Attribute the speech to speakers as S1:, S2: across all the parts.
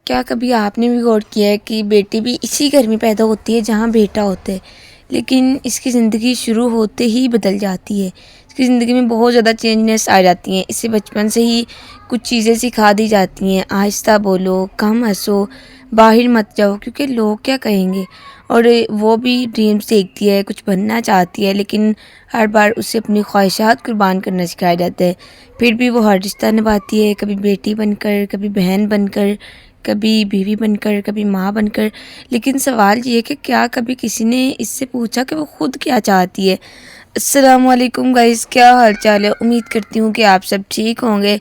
S1: کیا کبھی آپ نے بھی غور کیا ہے کہ بیٹی بھی اسی گھر میں پیدا ہوتی ہے جہاں بیٹا ہوتا ہے، لیکن اس کی زندگی شروع ہوتے ہی بدل جاتی ہے۔ اس کی زندگی میں بہت زیادہ چینجنس آ جاتی ہیں۔ اسے بچپن سے ہی کچھ چیزیں سکھا دی جاتی ہیں، آہستہ بولو، کم ہنسو، باہر مت جاؤ کیونکہ لوگ کیا کہیں گے۔ اور وہ بھی ڈریمز دیکھتی ہے، کچھ بننا چاہتی ہے، لیکن ہر بار اسے اپنی خواہشات قربان کرنا سکھایا جاتا ہے۔ پھر بھی وہ ہر رشتہ نبھاتی ہے، کبھی بیٹی بن کر، کبھی بہن بن کر، کبھی بیوی بن کر، کبھی ماں بن کر۔ لیکن سوال یہ ہے کہ کیا کبھی کسی نے اس سے پوچھا کہ وہ خود کیا چاہتی ہے؟ السلام علیکم گائز، کیا حال چال ہے؟ امید کرتی ہوں کہ آپ سب ٹھیک ہوں گے۔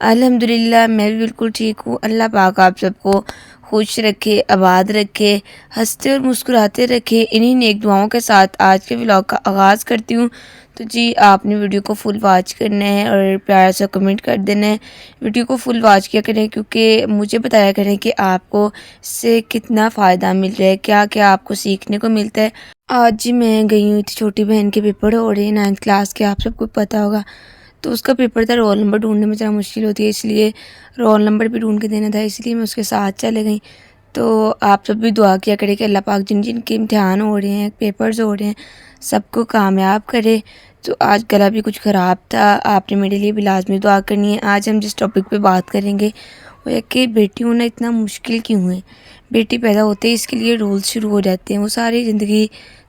S1: الحمدللہ میں بھی بالکل ٹھیک ہوں۔ اللہ پاک آپ سب کو خوش رکھے، آباد رکھے، ہنستے اور مسکراتے رکھے۔ انہی نیک دعاؤں کے ساتھ آج کے ولاگ کا آغاز کرتی ہوں۔ تو جی آپ نے ویڈیو کو فل واچ کرنا ہے اور پیارا سا کمنٹ کر دینا ہے۔ ویڈیو کو فل واچ کیا کریں کیونکہ مجھے بتایا کریں کہ آپ کو اس سے کتنا فائدہ مل رہا ہے، کیا کیا آپ کو سیکھنے کو ملتا ہے۔ آج جی میں گئی ہوئی تھی، چھوٹی بہن کے پیپر ہو رہے ہیں 9th کلاس کے، آپ سب کو پتہ ہوگا۔ تو اس کا پیپر تھا، رول نمبر ڈھونڈنے میں ذرا مشکل ہوتی ہے، اس لیے رول نمبر بھی ڈھونڈ کے دینا تھا، اس لیے میں اس کے ساتھ چلے گئی۔ تو آپ سب بھی دعا کیا کرے کہ اللہ پاک جن جن کے امتحان ہو رہے ہیں، پیپرز ہو رہے ہیں، سب کو کامیاب کرے۔ تو آج گلا بھی کچھ خراب تھا، آپ نے میرے لیے بھی لازمی دعا کرنی ہے۔ آج ہم جس ٹاپک پہ بات کریں گے وہ ہے کہ بیٹی ہونا اتنا مشکل کیوں ہے۔ بیٹی پیدا ہوتے ہی اس کے لیے رولز شروع ہو جاتے ہیں، وہ ساری زندگی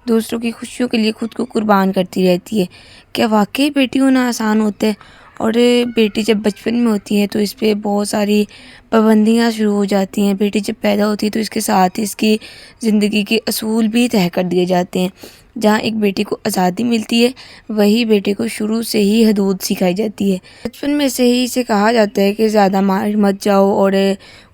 S1: دوسروں کی خوشیوں کے لیے خود کو قربان کرتی رہتی ہے۔ کیا واقعی بیٹی ہونا آسان ہوتا ہے؟ اور بیٹی جب بچپن میں ہوتی ہے تو اس پہ بہت ساری پابندیاں شروع ہو جاتی ہیں۔ بیٹی جب پیدا ہوتی ہے تو اس کے ساتھ ہی اس کی زندگی کے اصول بھی طے کر دیے جاتے ہیں۔ جہاں ایک بیٹی کو آزادی ملتی ہے، وہی بیٹے کو شروع سے ہی حدود سکھائی جاتی ہے۔ بچپن میں سے ہی اسے کہا جاتا ہے کہ زیادہ باہر مت جاؤ اور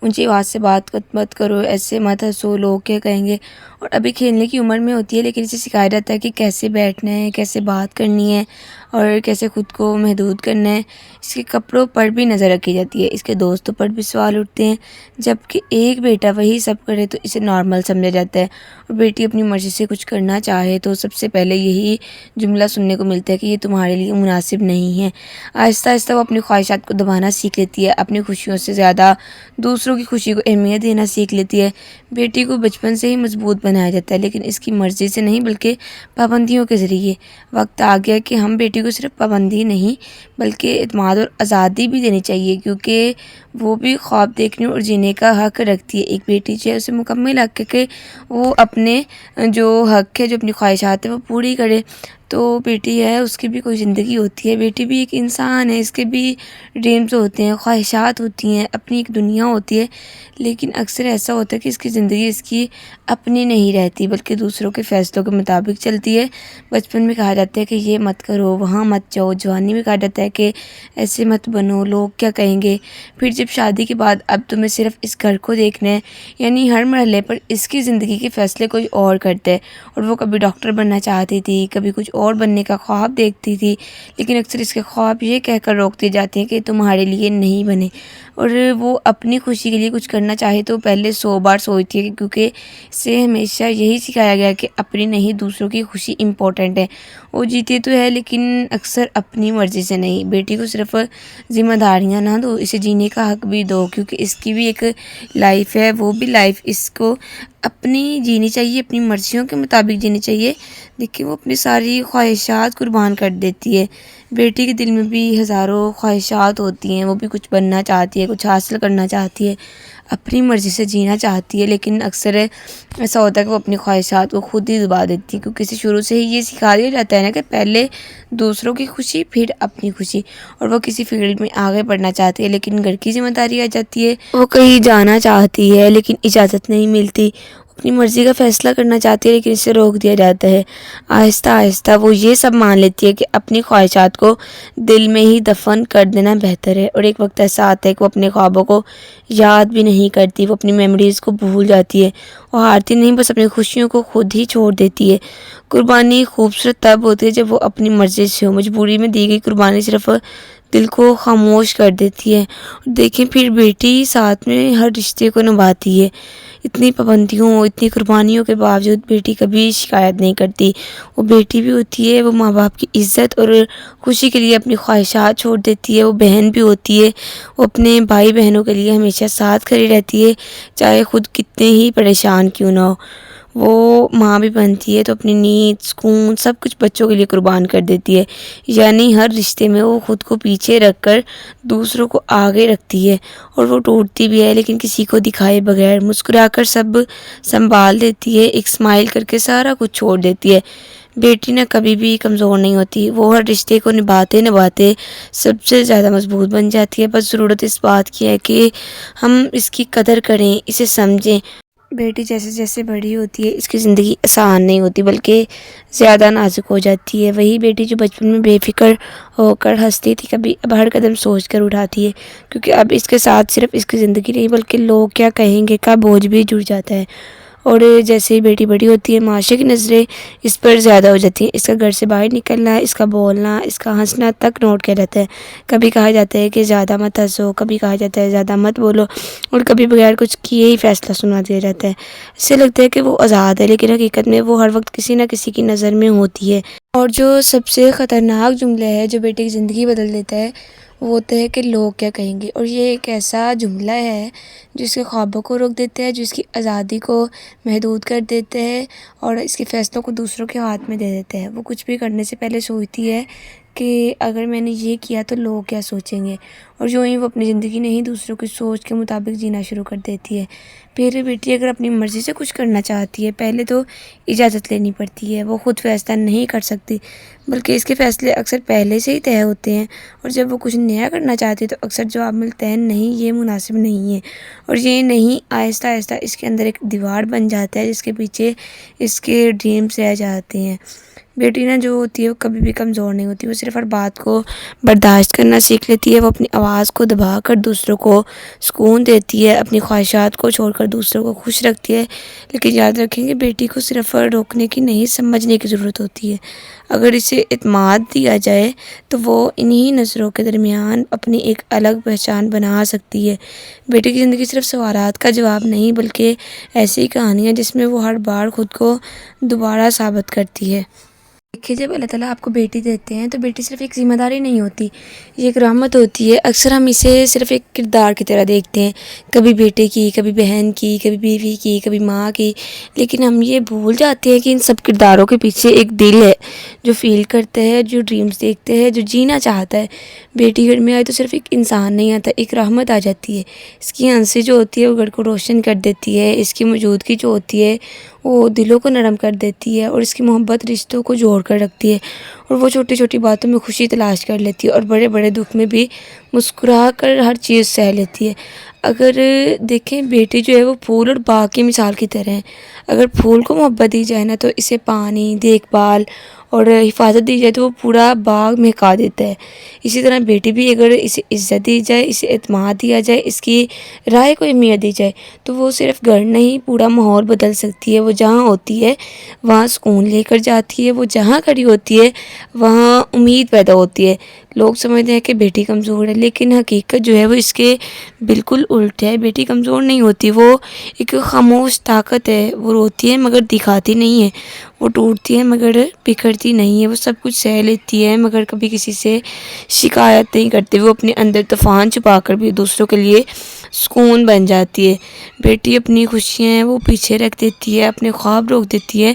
S1: اونچی آواز سے بات مت کرو، ایسے مت ہنسو، لوگ کیا کہیں گے۔ اور ابھی کھیلنے کی عمر میں ہوتی ہے، لیکن اسے سکھایا جاتا ہے کہ کیسے بیٹھنا ہے، کیسے بات کرنی ہے اور کیسے خود کو محدود کرنا ہے۔ اس کے کپڑوں پر بھی نظر رکھی جاتی ہے، اس کے دوستوں پر بھی سوال اٹھتے ہیں۔ جبکہ ایک بیٹا وہی سب کرے تو اسے نارمل سمجھا جاتا ہے، اور بیٹی اپنی مرضی سے کچھ کرنا چاہے تو سب سے پہلے یہی جملہ سننے کو ملتا ہے کہ یہ تمہارے لیے مناسب نہیں ہے۔ آہستہ آہستہ وہ اپنی خواہشات کو دبانا سیکھ لیتی ہے، اپنی خوشیوں سے زیادہ دوسروں کی خوشی کو اہمیت دینا سیکھ لیتی ہے۔ بیٹی کو بچپن سے ہی مضبوط بنایا جاتا ہے، لیکن اس کی مرضی سے نہیں بلکہ پابندیوں کے ذریعے۔ وقت آ گیا کہ ہم بیٹی کو صرف پابندی نہیں بلکہ اعتماد اور آزادی بھی دینی چاہیے، کیونکہ وہ بھی خواب دیکھنے اور جینے کا حق رکھتی ہے۔ ایک بیٹی جو ہے اسے مکمل حق ہے کہ وہ اپنے جو حق ہے، جو اپنی خواہشات ہیں وہ پوری کرے۔ تو بیٹی ہے، اس کی بھی کوئی زندگی ہوتی ہے، بیٹی بھی ایک انسان ہے، اس کے بھی ڈریمز ہوتے ہیں، خواہشات ہوتی ہیں، اپنی ایک دنیا ہوتی ہے۔ لیکن اکثر ایسا ہوتا ہے کہ اس کی زندگی اس کی اپنی نہیں رہتی بلکہ دوسروں کے فیصلوں کے مطابق چلتی ہے۔ بچپن میں کہا جاتا ہے کہ یہ مت کرو، وہاں مت جاؤ، جوانی میں کہا جاتا ہے کہ ایسے مت بنو، لوگ کیا کہیں گے۔ پھر جب شادی کے بعد اب تمہیں صرف اس گھر کو دیکھنا ہے، یعنی ہر مرحلے پر اس کی زندگی کے فیصلے کوئی اور کرتا ہے۔ اور وہ کبھی ڈاکٹر بننا چاہتی تھی، کبھی کچھ اور بننے کا خواب دیکھتی تھی، لیکن اکثر اس کے خواب یہ کہہ کر روک دیے جاتے ہیں کہ تمہارے لیے نہیں بنے۔ اور وہ اپنی خوشی کے لیے کچھ کرنا چاہے تو پہلے 100 بار سوچتی ہے، کیونکہ اسے ہمیشہ یہی سکھایا گیا کہ اپنی نہیں دوسروں کی خوشی امپورٹنٹ ہے۔ وہ جیتے تو ہے لیکن اکثر اپنی مرضی سے نہیں۔ بیٹی کو صرف ذمہ داریاں نہ دو، اسے جینے کا حق بھی دو، کیونکہ اس کی بھی ایک لائف ہے، وہ بھی لائف اس کو اپنی جینی چاہیے، اپنی مرضیوں کے مطابق جینی چاہیے۔ لیکن وہ اپنی ساری خواہشات قربان کر دیتی ہے۔ بیٹی کے دل میں بھی ہزاروں خواہشات ہوتی ہیں، وہ بھی کچھ بننا چاہتی ہے، کچھ حاصل کرنا چاہتی ہے، اپنی مرضی سے جینا چاہتی ہے، لیکن اکثر ایسا ہوتا ہے کہ وہ اپنی خواہشات کو خود ہی دبا دیتی ہے، کیونکہ اسے شروع سے ہی یہ سکھا دیا جاتا ہے نا کہ پہلے دوسروں کی خوشی پھر اپنی خوشی۔ اور وہ کسی فیلڈ میں آگے بڑھنا چاہتی ہے لیکن گھر کی ذمہ داری آ جاتی ہے، وہ کہیں جانا چاہتی ہے لیکن اجازت نہیں ملتی، اپنی مرضی کا فیصلہ کرنا چاہتی ہے لیکن اسے روک دیا جاتا ہے۔ آہستہ آہستہ وہ یہ سب مان لیتی ہے کہ اپنی خواہشات کو دل میں ہی دفن کر دینا بہتر ہے۔ اور ایک وقت ایسا آتا ہے کہ وہ اپنے خوابوں کو یاد بھی نہیں کرتی، وہ اپنی میموریز کو بھول جاتی ہے، وہ ہارتی نہیں، بس اپنی خوشیوں کو خود ہی چھوڑ دیتی ہے۔ قربانی خوبصورت تب ہوتی ہے جب وہ اپنی مرضی سے ہو، مجبوری میں دی گئی قربانی صرف دل کو خاموش کر دیتی ہے۔ دیکھیں پھر بیٹی ساتھ میں ہر رشتے کو نبھاتی ہے۔ اتنی پابندیوں، اتنی قربانیوں کے باوجود بیٹی کبھی شکایت نہیں کرتی۔ وہ بیٹی بھی ہوتی ہے، وہ ماں باپ کی عزت اور خوشی کے لیے اپنی خواہشات چھوڑ دیتی ہے۔ وہ بہن بھی ہوتی ہے، وہ اپنے بھائی بہنوں کے لیے ہمیشہ ساتھ کھڑی رہتی ہے، چاہے خود کتنے ہی پریشان کیوں نہ ہو۔ وہ ماں بھی بنتی ہے تو اپنی نیند، سکون، سب کچھ بچوں کے لیے قربان کر دیتی ہے۔ یعنی ہر رشتے میں وہ خود کو پیچھے رکھ کر دوسروں کو آگے رکھتی ہے، اور وہ ٹوٹتی بھی ہے لیکن کسی کو دکھائے بغیر مسکرا کر سب سنبھال دیتی ہے، ایک اسمائل کر کے سارا کچھ چھوڑ دیتی ہے۔ بیٹی نہ کبھی بھی کمزور نہیں ہوتی، وہ ہر رشتے کو نبھاتے نبھاتے سب سے زیادہ مضبوط بن جاتی ہے۔ بس ضرورت اس بات کی ہے کہ ہم اس کی قدر کریں، اسے سمجھیں۔ بیٹی جیسے جیسے بڑی ہوتی ہے اس کی زندگی آسان نہیں ہوتی بلکہ زیادہ نازک ہو جاتی ہے۔ وہی بیٹی جو بچپن میں بے فکر ہو کر ہنستی تھی، کبھی اب ہر قدم سوچ کر اٹھاتی ہے، کیونکہ اب اس کے ساتھ صرف اس کی زندگی نہیں بلکہ لوگ کیا کہیں گے کا بوجھ بھی جڑ جاتا ہے۔ اور جیسے ہی بیٹی بڑی ہوتی ہے، معاشرے کی نظریں اس پر زیادہ ہو جاتی ہیں۔ اس کا گھر سے باہر نکلنا، اس کا بولنا، اس کا ہنسنا تک نوٹ کیا جاتا ہے۔ کبھی کہا جاتا ہے کہ زیادہ مت ہنسو، کبھی کہا جاتا ہے زیادہ مت بولو، اور کبھی بغیر کچھ کیے ہی فیصلہ سنا دیا جاتا ہے۔ اس سے لگتا ہے کہ وہ آزاد ہے، لیکن حقیقت میں وہ ہر وقت کسی نہ کسی کی نظر میں ہوتی ہے۔ اور جو سب سے خطرناک جملہ ہے جو بیٹے کی زندگی بدل دیتا ہے، وہ ہوتا ہے کہ لوگ کیا کہیں گے۔ اور یہ ایک ایسا جملہ ہے جو اس کے خوابوں کو روک دیتا ہے، جو اس کی آزادی کو محدود کر دیتا ہے، اور اس کے فیصلوں کو دوسروں کے ہاتھ میں دے دیتا ہے۔ وہ کچھ بھی کرنے سے پہلے سوچتی ہے کہ اگر میں نے یہ کیا تو لوگ کیا سوچیں گے، اور جو ہی وہ اپنی زندگی نہیں دوسروں کی سوچ کے مطابق جینا شروع کر دیتی ہے۔ پھر بیٹی اگر اپنی مرضی سے کچھ کرنا چاہتی ہے، پہلے تو اجازت لینی پڑتی ہے۔ وہ خود فیصلہ نہیں کر سکتی بلکہ اس کے فیصلے اکثر پہلے سے ہی طے ہوتے ہیں، اور جب وہ کچھ نیا کرنا چاہتی ہے تو اکثر جواب ملتا ہے نہیں، یہ مناسب نہیں ہے۔ اور یہ نہیں آہستہ آہستہ اس کے اندر ایک دیوار بن جاتا ہے جس کے پیچھے اس کے ڈریمز رہ جاتے ہیں۔ بیٹی نا جو ہوتی ہے وہ کبھی بھی کمزور نہیں ہوتی، وہ صرف ہر بات کو برداشت کرنا سیکھ لیتی ہے۔ وہ اپنی آواز کو دبا کر دوسروں کو سکون دیتی ہے، اپنی خواہشات کو چھوڑ کر دوسروں کو خوش رکھتی ہے۔ لیکن یاد رکھیں کہ بیٹی کو صرف روکنے کی نہیں، سمجھنے کی ضرورت ہوتی ہے۔ اگر اسے اعتماد دیا جائے تو وہ انہی نظروں کے درمیان اپنی ایک الگ پہچان بنا سکتی ہے۔ بیٹی کی زندگی صرف سوالات کا جواب نہیں بلکہ ایسی کہانی ہے جس میں وہ ہر بار خود کو دوبارہ ثابت کرتی ہے۔ دیکھیے جب اللہ تعالیٰ آپ کو بیٹی دیتے ہیں تو بیٹی صرف ایک ذمہ داری نہیں ہوتی، یہ ایک رحمت ہوتی ہے۔ اکثر ہم اسے صرف ایک کردار کی طرح دیکھتے ہیں، کبھی بیٹے کی، کبھی بہن کی، کبھی بیوی کی، کبھی ماں کی، لیکن ہم یہ بھول جاتے ہیں کہ ان سب کرداروں کے پیچھے ایک دل ہے جو فیل کرتا ہے، جو ڈریمز دیکھتا ہے، جو جینا چاہتا ہے۔ بیٹی گھر میں آئے تو صرف ایک انسان نہیں آتا، ایک رحمت آ جاتی ہے۔ اس کی ہنسی جو ہوتی ہے وہ گھر کو روشن کر دیتی ہے، اس کی موجودگی جو ہوتی ہے وہ دلوں کو نرم کر دیتی ہے، اور اس کی محبت رشتوں کو جوڑ کر رکھتی ہے، اور وہ چھوٹی چھوٹی باتوں میں خوشی تلاش کر لیتی ہے، اور بڑے بڑے دکھ میں بھی مسکرا کر ہر چیز سہ لیتی ہے۔ اگر دیکھیں بیٹی جو ہے وہ پھول اور باغ کی مثال کی طرح ہے۔ اگر پھول کو محبت دی جائے نا تو اسے پانی، دیکھ بھال اور حفاظت دی جائے تو وہ پورا باغ مہکا دیتا ہے۔ اسی طرح بیٹی بھی اگر اسے عزت دی جائے، اسے اعتماد دیا جائے، اس کی رائے کو اہمیت دی جائے تو وہ صرف گھر نہیں پورا ماحول بدل سکتی ہے۔ وہ جہاں ہوتی ہے وہاں سکون لے کر جاتی ہے، وہ جہاں کھڑی ہوتی ہے وہاں امید پیدا ہوتی ہے۔ لوگ سمجھتے ہیں کہ بیٹی کمزور ہے، لیکن حقیقت جو ہے وہ اس کے بالکل الٹ ہے۔ بیٹی کمزور نہیں ہوتی، وہ ایک خاموش طاقت ہے۔ وہ روتی ہے مگر دکھاتی نہیں ہے، وہ ٹوٹتی ہے مگر بکھرتی نہیں ہے، وہ سب کچھ سہ لیتی ہے مگر کبھی کسی سے شکایت نہیں کرتی۔ وہ اپنے اندر طوفان چھپا کر بھی دوسروں کے لیے سکون بن جاتی ہے۔ بیٹی اپنی خوشیاں وہ پیچھے رکھ دیتی ہے، اپنے خواب روک دیتی ہے،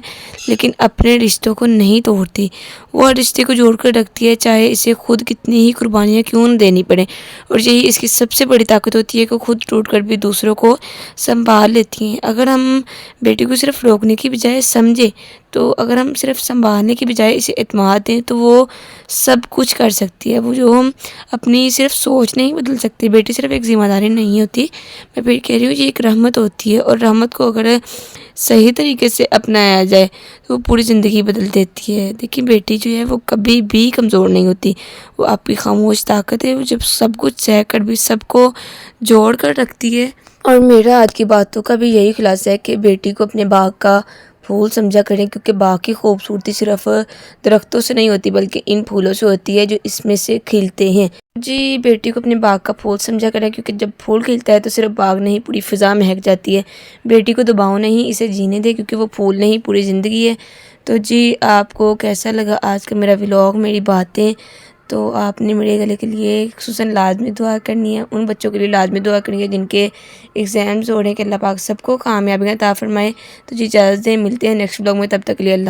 S1: لیکن اپنے رشتوں کو نہیں توڑتی۔ وہ ہر رشتے کو جوڑ کر رکھتی ہے، چاہے اسے خود کتنی ہی قربانیاں کیوں نہ دینی پڑیں۔ اور یہی اس کی سب سے بڑی طاقت ہوتی ہے کہ خود ٹوٹ کر بھی دوسروں کو سنبھال لیتی ہیں۔ اگر ہم بیٹی کو صرف روکنے کی بجائے سمجھیں تو اگر ہم صرف سنبھالنے کی بجائے اسے اعتماد دیں تو وہ سب کچھ کر سکتی ہے۔ وہ جو ہم اپنی صرف سوچ نہیں بدل سکتے، بیٹی صرف ایک ذمہ داری نہیں ہوتی، میں پھر کہہ رہی ہوں یہ ایک رحمت ہوتی ہے، اور رحمت کو اگر صحیح طریقے سے اپنایا جائے تو وہ پوری زندگی بدل دیتی ہے۔ دیکھیں بیٹی جو ہے وہ کبھی بھی کمزور نہیں ہوتی، وہ آپ کی خاموش طاقت ہے، وہ جب سب کچھ سہ کر بھی سب کو جوڑ کر رکھتی ہے۔ اور میرا آج کی باتوں کا بھی یہی خلاصہ ہے کہ بیٹی کو اپنے باغ کا پھول سمجھا کریں، کیونکہ باغ کی خوبصورتی صرف درختوں سے نہیں ہوتی بلکہ ان پھولوں سے ہوتی ہے جو اس میں سے کھلتے ہیں۔ جی بیٹی کو اپنے باغ کا پھول سمجھا کریں، کیونکہ جب پھول کھلتا ہے تو صرف باغ نہیں پوری فضا مہک جاتی ہے۔ بیٹی کو دباؤ نہیں، اسے جینے دے، کیونکہ وہ پھول نہیں پوری زندگی ہے۔ تو جی آپ کو کیسا لگا آج کا میرا ولاگ، میری باتیں؟ تو آپ نے میرے گلے کے لیے خصوصاً لازمی دعا کرنی ہے، ان بچوں کے لیے لازمی دعا کرنی ہے جن کے ایگزامز ہو رہے ہیں، کہ اللہ پاک سب کو کامیابیاں عطا فرمائے۔ تو جی اجازت دیں، ملتے ہیں نیکسٹ ولاگ میں، تب تک کے لیے اللہ